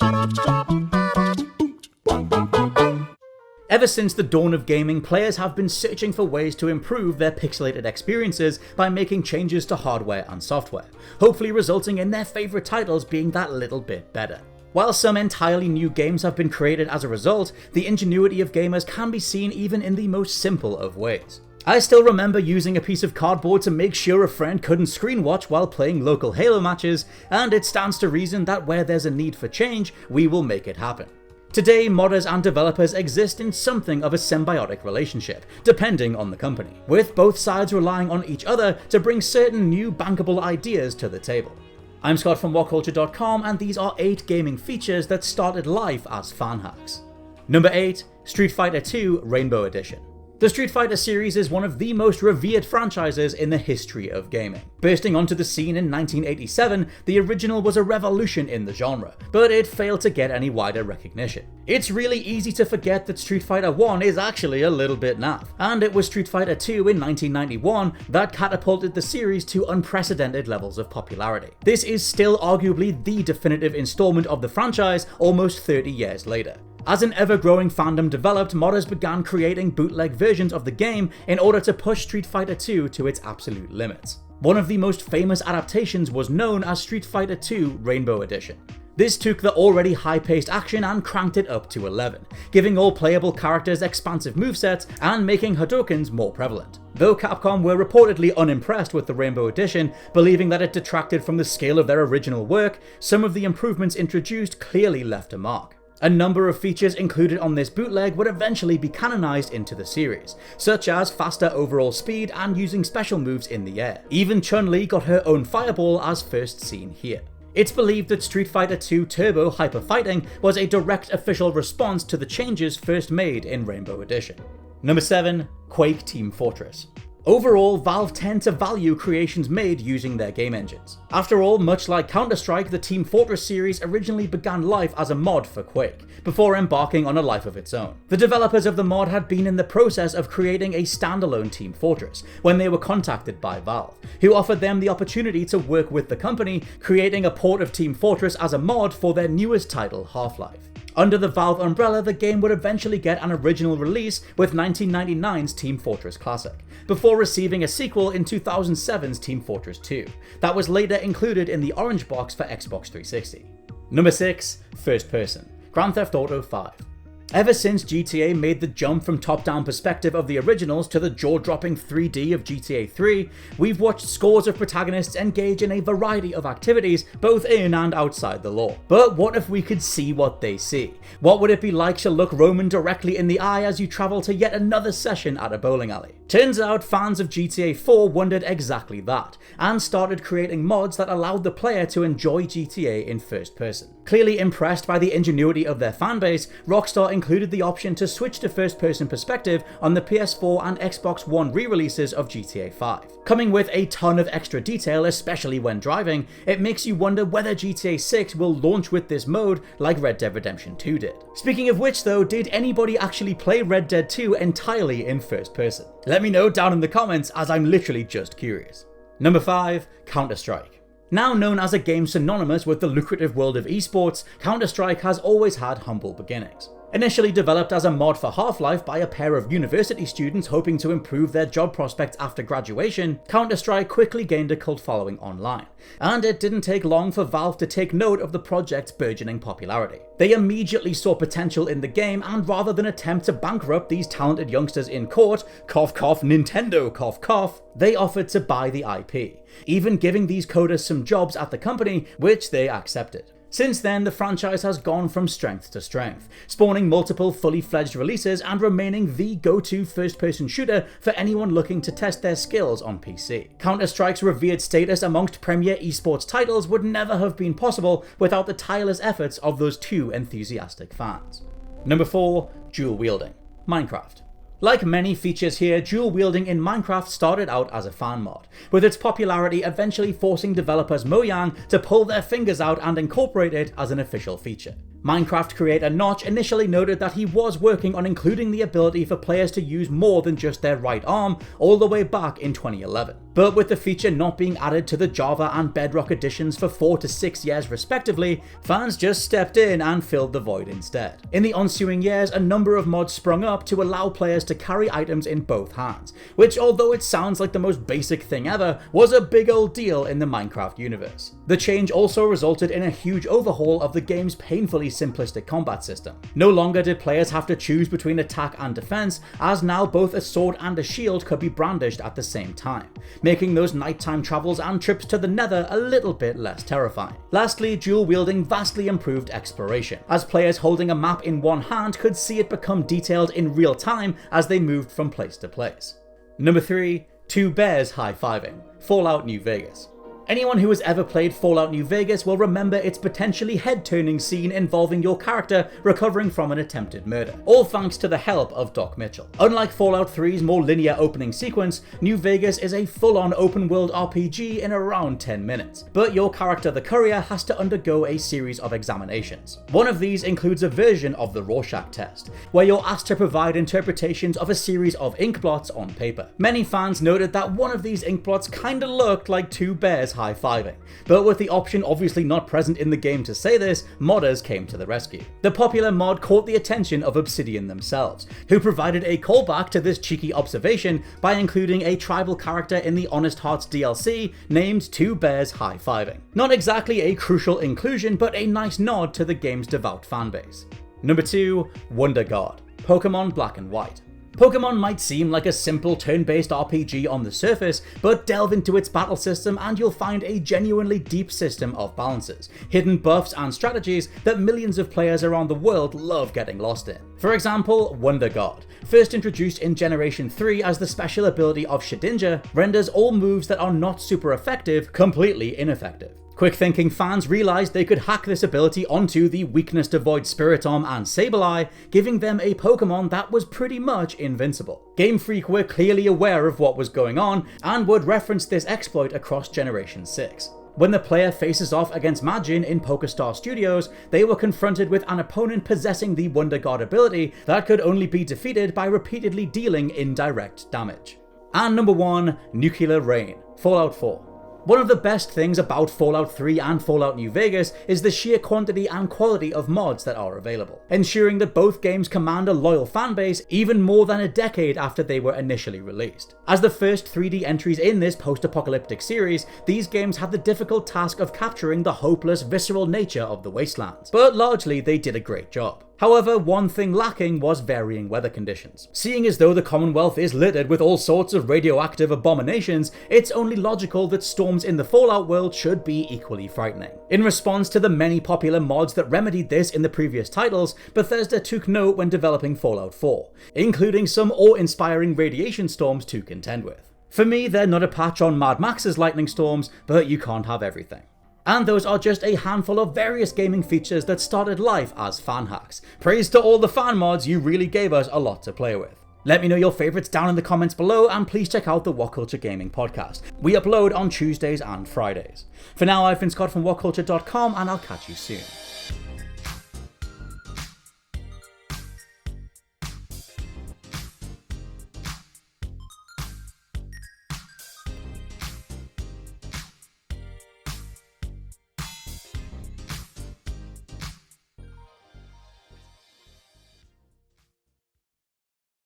Ever since the dawn of gaming, players have been searching for ways to improve their pixelated experiences by making changes to hardware and software, hopefully resulting in their favourite titles being that little bit better. While some entirely new games have been created as a result, the ingenuity of gamers can be seen even in the most simple of ways. I still remember using a piece of cardboard to make sure a friend couldn't screen watch while playing local Halo matches, and it stands to reason that where there's a need for change, we will make it happen. Today, modders and developers exist in something of a symbiotic relationship, depending on the company, with both sides relying on each other to bring certain new bankable ideas to the table. I'm Scott from WhatCulture.com, and these are 8 gaming features that started life as fan hacks. Number 8, Street Fighter II Rainbow Edition. The Street Fighter series is one of the most revered franchises in the history of gaming. Bursting onto the scene in 1987, the original was a revolution in the genre, but it failed to get any wider recognition. It's really easy to forget that Street Fighter 1 is actually a little bit naff, and it was Street Fighter 2 in 1991 that catapulted the series to unprecedented levels of popularity. This is still arguably the definitive installment of the franchise almost 30 years later. As an ever-growing fandom developed, modders began creating bootleg versions of the game in order to push Street Fighter 2 to its absolute limits. One of the most famous adaptations was known as Street Fighter 2 Rainbow Edition. This took the already high-paced action and cranked it up to 11, giving all playable characters expansive movesets and making Hadoukens more prevalent. Though Capcom were reportedly unimpressed with the Rainbow Edition, believing that it detracted from the scale of their original work, some of the improvements introduced clearly left a mark. A number of features included on this bootleg would eventually be canonized into the series, such as faster overall speed and using special moves in the air. Even Chun-Li got her own fireball as first seen here. It's believed that Street Fighter II Turbo Hyper Fighting was a direct official response to the changes first made in Rainbow Edition. Number 7, Quake Team Fortress. Overall, Valve tend to value creations made using their game engines. After all, much like CounterStrike, the Team Fortress series originally began life as a mod for Quake, before embarking on a life of its own. The developers of the mod had been in the process of creating a standalone Team Fortress when they were contacted by Valve, who offered them the opportunity to work with the company, creating a port of Team Fortress as a mod for their newest title, Half-Life. Under the Valve umbrella, the game would eventually get an original release with 1999's Team Fortress Classic, before receiving a sequel in 2007's Team Fortress 2, that was later included in the orange box for Xbox 360. Number 6, First Person, Grand Theft Auto 5. Ever since GTA made the jump from top-down perspective of the originals to the jaw-dropping 3D of GTA 3, we've watched scores of protagonists engage in a variety of activities both in and outside the lore. But what if we could see what they see? What would it be like to look Roman directly in the eye as you travel to yet another session at a bowling alley? Turns out fans of GTA 4 wondered exactly that, and started creating mods that allowed the player to enjoy GTA in first person. Clearly impressed by the ingenuity of their fanbase, Rockstar included the option to switch to first-person perspective on the PS4 and Xbox One re-releases of GTA 5. Coming with a ton of extra detail, especially when driving, it makes you wonder whether GTA 6 will launch with this mode like Red Dead Redemption 2 did. Speaking of which though, did anybody actually play Red Dead 2 entirely in first person? Let me know down in the comments, as I'm literally just curious. Number 5, CounterStrike. Now known as a game synonymous with the lucrative world of esports, CounterStrike has always had humble beginnings. Initially developed as a mod for Half-Life by a pair of university students hoping to improve their job prospects after graduation, CounterStrike quickly gained a cult following online, and it didn't take long for Valve to take note of the project's burgeoning popularity. They immediately saw potential in the game, and rather than attempt to bankrupt these talented youngsters in court, cough cough Nintendo cough cough, they offered to buy the IP, even giving these coders some jobs at the company, which they accepted. Since then, the franchise has gone from strength to strength, spawning multiple fully fledged releases and remaining the go-to first-person shooter for anyone looking to test their skills on PC. Counter-Strike's revered status amongst premier esports titles would never have been possible without the tireless efforts of those two enthusiastic fans. Number 4, dual wielding, Minecraft. Like many features here, dual wielding in Minecraft started out as a fan mod, with its popularity eventually forcing developers Mojang to pull their fingers out and incorporate it as an official feature. Minecraft creator Notch initially noted that he was working on including the ability for players to use more than just their right arm all the way back in 2011. But with the feature not being added to the Java and Bedrock editions for 4 to 6 years respectively, fans just stepped in and filled the void instead. In the ensuing years, a number of mods sprung up to allow players to carry items in both hands, which, although it sounds like the most basic thing ever, was a big old deal in the Minecraft universe. The change also resulted in a huge overhaul of the game's painfully simplistic combat system. No longer did players have to choose between attack and defense, as now both a sword and a shield could be brandished at the same time, making those nighttime travels and trips to the Nether a little bit less terrifying. Lastly, dual wielding vastly improved exploration, as players holding a map in one hand could see it become detailed in real time as they moved from place to place. Number 3. Two bears high-fiving. Fallout New Vegas. Anyone who has ever played Fallout New Vegas will remember its potentially head-turning scene involving your character recovering from an attempted murder, all thanks to the help of Doc Mitchell. Unlike Fallout 3's more linear opening sequence, New Vegas is a full-on open-world RPG in around 10 minutes, but your character, the courier, has to undergo a series of examinations. One of these includes a version of the Rorschach test, where you're asked to provide interpretations of a series of ink blots on paper. Many fans noted that one of these ink blots kinda looked like two bears high-fiving, but with the option obviously not present in the game to say this, modders came to the rescue. The popular mod caught the attention of Obsidian themselves, who provided a callback to this cheeky observation by including a tribal character in the Honest Hearts DLC named Two Bears High-Fiving. Not exactly a crucial inclusion, but a nice nod to the game's devout fanbase. Number 2. Wonder God. Pokemon Black and White. Pokemon might seem like a simple turn-based RPG on the surface, but delve into its battle system and you'll find a genuinely deep system of balances, hidden buffs and strategies that millions of players around the world love getting lost in. For example, Wonder God, first introduced in Generation 3 as the special ability of Shedinja, renders all moves that are not super effective completely ineffective. Quick-thinking fans realized they could hack this ability onto the Weakness Devoid Spiritomb and Sableye, giving them a Pokemon that was pretty much invincible. Game Freak were clearly aware of what was going on and would reference this exploit across Generation 6. When the player faces off against Majin in PokeStar Studios, they were confronted with an opponent possessing the Wonder God ability that could only be defeated by repeatedly dealing indirect damage. And number 1, Nuclear Rain, Fallout 4. One of the best things about Fallout 3 and Fallout New Vegas is the sheer quantity and quality of mods that are available, ensuring that both games command a loyal fanbase even more than a decade after they were initially released. As the first 3D entries in this post-apocalyptic series, these games had the difficult task of capturing the hopeless, visceral nature of the wastelands, but largely they did a great job. However, one thing lacking was varying weather conditions. Seeing as though the Commonwealth is littered with all sorts of radioactive abominations, it's only logical that storms in the Fallout world should be equally frightening. In response to the many popular mods that remedied this in the previous titles, Bethesda took note when developing Fallout 4, including some awe-inspiring radiation storms to contend with. For me, they're not a patch on Mad Max's lightning storms, but you can't have everything. And those are just a handful of various gaming features that started life as fan hacks. Praise to all the fan mods, you really gave us a lot to play with. Let me know your favourites down in the comments below, and please check out the WhatCulture Gaming Podcast. We upload on Tuesdays and Fridays. For now, I've been Scott from WhatCulture.com, and I'll catch you soon.